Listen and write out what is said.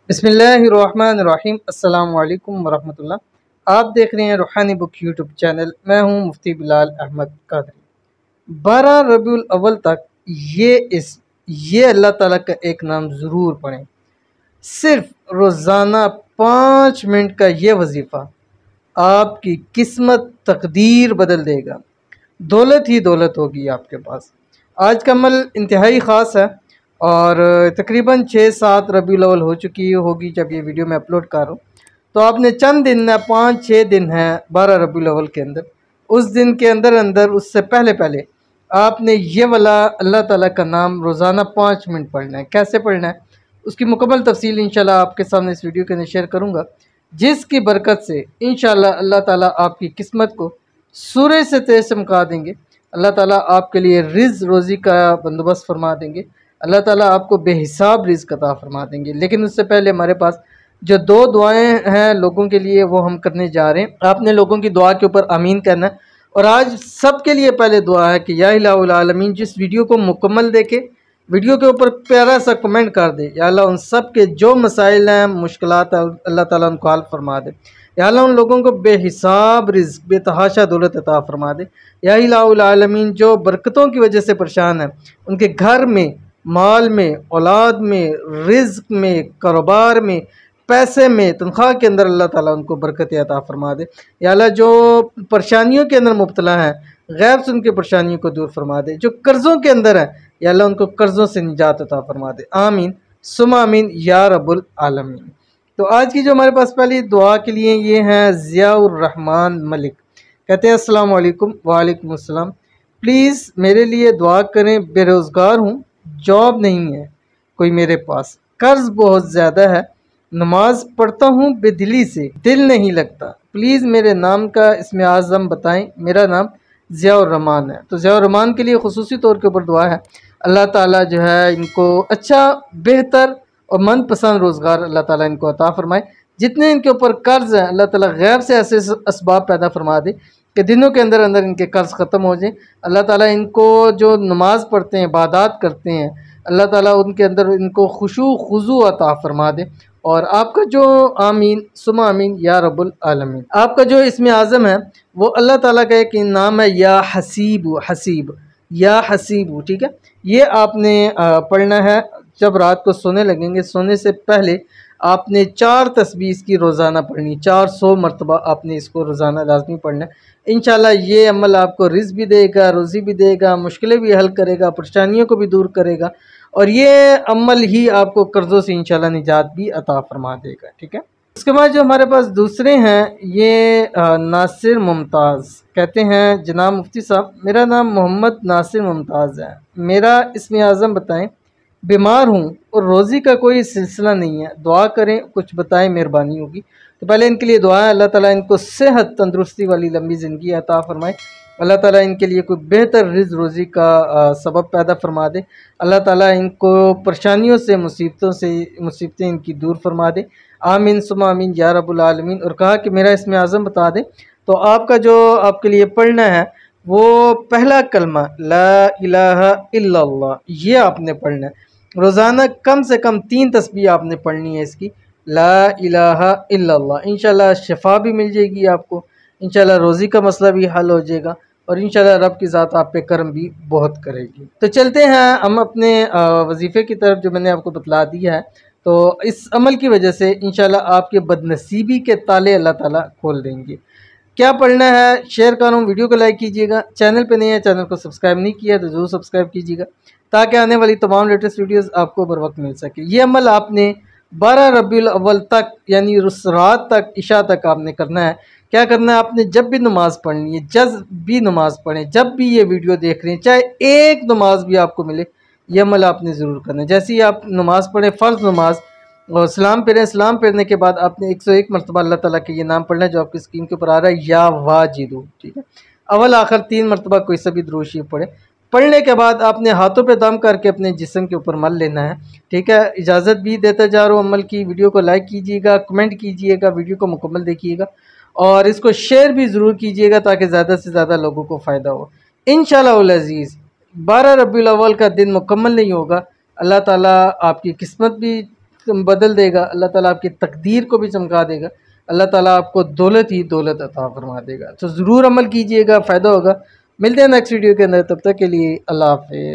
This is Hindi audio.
बिस्मिल्लाहिर्रहमानिर्रहीम। अस्सलाम वालेकुम वरहमतुल्लाह। आप देख रहे हैं रूहानी बुक यूट्यूब चैनल। मैं हूं मुफ्ती बिलाल अहमद कादरी। 12 रबीउल अव्वल तक ये अल्लाह ताला का एक नाम ज़रूर पढ़ें। सिर्फ रोज़ाना 5 मिनट का ये वजीफ़ा आपकी किस्मत तकदीर बदल देगा। दौलत ही दौलत होगी आपके पास। आज का अमल इंतहाई ख़ास है और तकरीबन 6-7 रबीउल अव्वल हो चुकी होगी जब ये वीडियो मैं अपलोड कर रहा हूँ। तो आपने चंद दिन है, 5-6 दिन हैं 12 रबीउल अव्वल के अंदर। उस दिन के अंदर अंदर उससे पहले पहले आपने ये वाला अल्लाह ताला का नाम रोज़ाना 5 मिनट पढ़ना है। कैसे पढ़ना है उसकी मुकम्मल तफसील इंशाल्लाह आपके सामने इस वीडियो के अंदर शेयर करूँगा, जिसकी बरकत से इंशाल्लाह अल्लाह ताला आपकी किस्मत को सूरज से तेज चमका देंगे। अल्लाह ताला आपके लिए रिज़्क़ रोज़ी का बंदोबस्त फरमा देंगे। अल्लाह ताला आपको बेहिसाब रिज़्क़ अता फरमा देंगे। लेकिन उससे पहले हमारे पास जो 2 दुआएं हैं लोगों के लिए वो हम करने जा रहे हैं। आपने लोगों की दुआ के ऊपर आमीन कहना है। और आज सबके लिए पहले दुआ है कि या इलाहुल आलमीन जिस वीडियो को मुकम्मल देखे, वीडियो के ऊपर प्यारा सा कमेंट कर दे, या अल्लाह उन सब के जो मसाइल हैं, मुश्किलात हैं, अल्लाह ताला उनको हल फरमा दे। या अल्लाह उन लोगों को बेहिसाब रिज़्क़, बेतहाशा दौलत अता फरमा दे। या इलाहुल आलमीन जो बरकतों की वजह से परेशान है, उनके घर में, माल में, औलाद में, रिज़्क़ में, कारोबार में, पैसे में, तनख्वाह के अंदर अल्लाह ताला उनको बरकत अता फरमा दे। या अल्लाह जो परेशानियों के अंदर मुब्तला हैं, गैब से उनकी परेशानियों को दूर फरमा दे। जो कर्ज़ों के अंदर है, या अल्लाह उनको कर्ज़ों से निजात अता फरमा दे। आमीन सुम्मा आमीन या रब्बुल आलमीन। तो आज की जो हमारे पास पहली दुआ के लिए ये हैं ज़ियाउर रहमान मलिक। कहते हैं अस्सलाम वालेकुम। वालेकुम अस्सलाम। प्लीज़ मेरे लिए दुआ करें, बेरोज़गार हूँ, जॉब नहीं है कोई मेरे पास, कर्ज़ बहुत ज़्यादा है, नमाज पढ़ता हूँ बेदिली से, दिल नहीं लगता। प्लीज़ मेरे नाम का इसमें आज़म बताएं। मेरा नाम ज़ियाउर रहमान है। तो ज़ियाउर रहमान के लिए ख़ुसूसी तौर के ऊपर दुआ है, अल्लाह ताला जो है इनको अच्छा, बेहतर और मनपसंद रोज़गार अल्लाह ताला इनको अता फ़रमाए। जितने इनके ऊपर कर्ज़ हैं अल्लाह ताला गैब से ऐसे असबाब पैदा फरमा दे कि दिनों के अंदर अंदर इनके कर्ज़ ख़त्म हो जाए। अल्लाह ताला इनको जो नमाज़ पढ़ते हैं, इबादत करते हैं, अल्लाह ताला उनके अंदर इनको खुशू खुजू अता फरमा दे। और आपका जो आमीन सुमा आमीन या रब्बुल आलमीन। आपका जो इसमें आज़म है वो अल्लाह ताला का एक नाम है या हसीब, हसीब या हसीब, ठीक है। ये आपने पढ़ना है जब रात को सोने लगेंगे। सोने से पहले आपने 4 तस्बीह इसकी रोज़ाना पढ़नी, 400 मरतबा आपने इसको रोज़ाना लाजमी पढ़ना है। इंशाल्लाह ये अमल आपको रिज़्क़ भी देगा, रोज़ी भी देगा, मुश्किलें भी हल करेगा, परेशानियों को भी दूर करेगा, और ये अमल ही आपको कर्ज़ों से इंशाल्लाह निजात भी अता फरमा देगा, ठीक है। उसके बाद जो हमारे पास दूसरे हैं ये नासिर मुमताज़। कहते हैं जनाब मुफ्ती साहब, मेरा नाम मोहम्मद नासिर मुमताज़ है, मेरा इसमें आज़म बताएं। बीमार हूँ और रोज़ी का कोई सिलसिला नहीं है, दुआ करें, कुछ बताएं, मेहरबानी होगी। तो पहले इनके लिए दुआ है, अल्लाह ताला इनको सेहत तंदुरुस्ती वाली लंबी ज़िंदगी अता फ़रमाए। अल्लाह ताला इनके लिए कोई बेहतर रिज़्क़ रोज़ी का सबब पैदा फरमा दे। अल्लाह ताला इनको परेशानियों से, मुसीबतें इनकी दूर फरमा दे। आमीन सुम्मा आमीन या रब्बुल आलमीन। और कहा कि मेरा इसमें आज़म बता दें। तो आपका जो आपके लिए पढ़ना है वो पहला कलमा ला इलाहा इल्लल्लाह, ये आपने पढ़ना है। रोज़ाना कम से कम 3 तस्बीह आपने पढ़नी है इसकी, ला इलाहा इल्लल्लाह। इंशाल्लाह शिफा भी मिल जाएगी आपको, इंशाल्लाह रोज़ी का मसला भी हल हो जाएगा, और इंशाल्लाह रब की ज़ात आप पे करम भी बहुत करेगी। तो चलते हैं हम अपने वजीफ़े की तरफ जो मैंने आपको बतला दिया है। तो इस अमल की वजह से इंशाल्लाह आपके बदनसीबी के ताले अल्लाह ताला खोल देंगे। क्या पढ़ना है शेयर कर रहा हूँ, वीडियो को लाइक कीजिएगा। चैनल पे नहीं है, चैनल को सब्सक्राइब नहीं किया तो ज़रूर सब्सक्राइब कीजिएगा, ताकि आने वाली तमाम लेटेस्ट वीडियोस आपको बर वक्त मिल सके। ये अमल आपने 12 रबीउल अव्वल तक, यानी उस रात तक, इशा तक आपने करना है। क्या करना है आपने, जब भी नमाज़ पढ़नी है, जब भी नमाज़ पढ़ें, जब भी ये वीडियो देख रहे हैं, चाहे एक नमाज भी आपको मिले, ये अमल आपने ज़रूर करना है। जैसे ही आप नमाज़ पढ़ें, फ़र्ज़ नमाज, और सलाम फेरें, सलाम फेरने के बाद आपने 101 मरतबा अल्लाह ताला के ये नाम पढ़ना है जो आपकी स्क्रीन के ऊपर आ रहा है, या वाजिदू, ठीक है। अव्वल आखिर 3 मरतबा कोई सा भी दुरूद शरीफ पढ़े। पढ़ने के बाद आपने हाथों पे दम करके अपने जिस्म के ऊपर मल लेना है, ठीक है। इजाज़त भी देता जा रहा हूँ अमल की। वीडियो को लाइक कीजिएगा, कमेंट कीजिएगा, वीडियो को मुकम्मल देखिएगा, और इसको शेयर भी ज़रूर कीजिएगा ताकि ज़्यादा से ज़्यादा लोगों को फ़ायदा हो। इंशाअल्लाह उल अज़ीज़ 12 रबीउल अव्वल का दिन मुकम्मल नहीं होगा, अल्लाह ताला आपकी किस्मत भी बदल देगा, अल्लाह ताला आपकी तकदीर को भी चमका देगा, अल्लाह ताला आपको दौलत ही दौलत अता फरमा देगा। तो ज़रूर अमल कीजिएगा, फ़ायदा होगा। मिलते हैं नेक्स्ट वीडियो के अंदर, तब तक के लिए अल्लाह हाफ़िज़।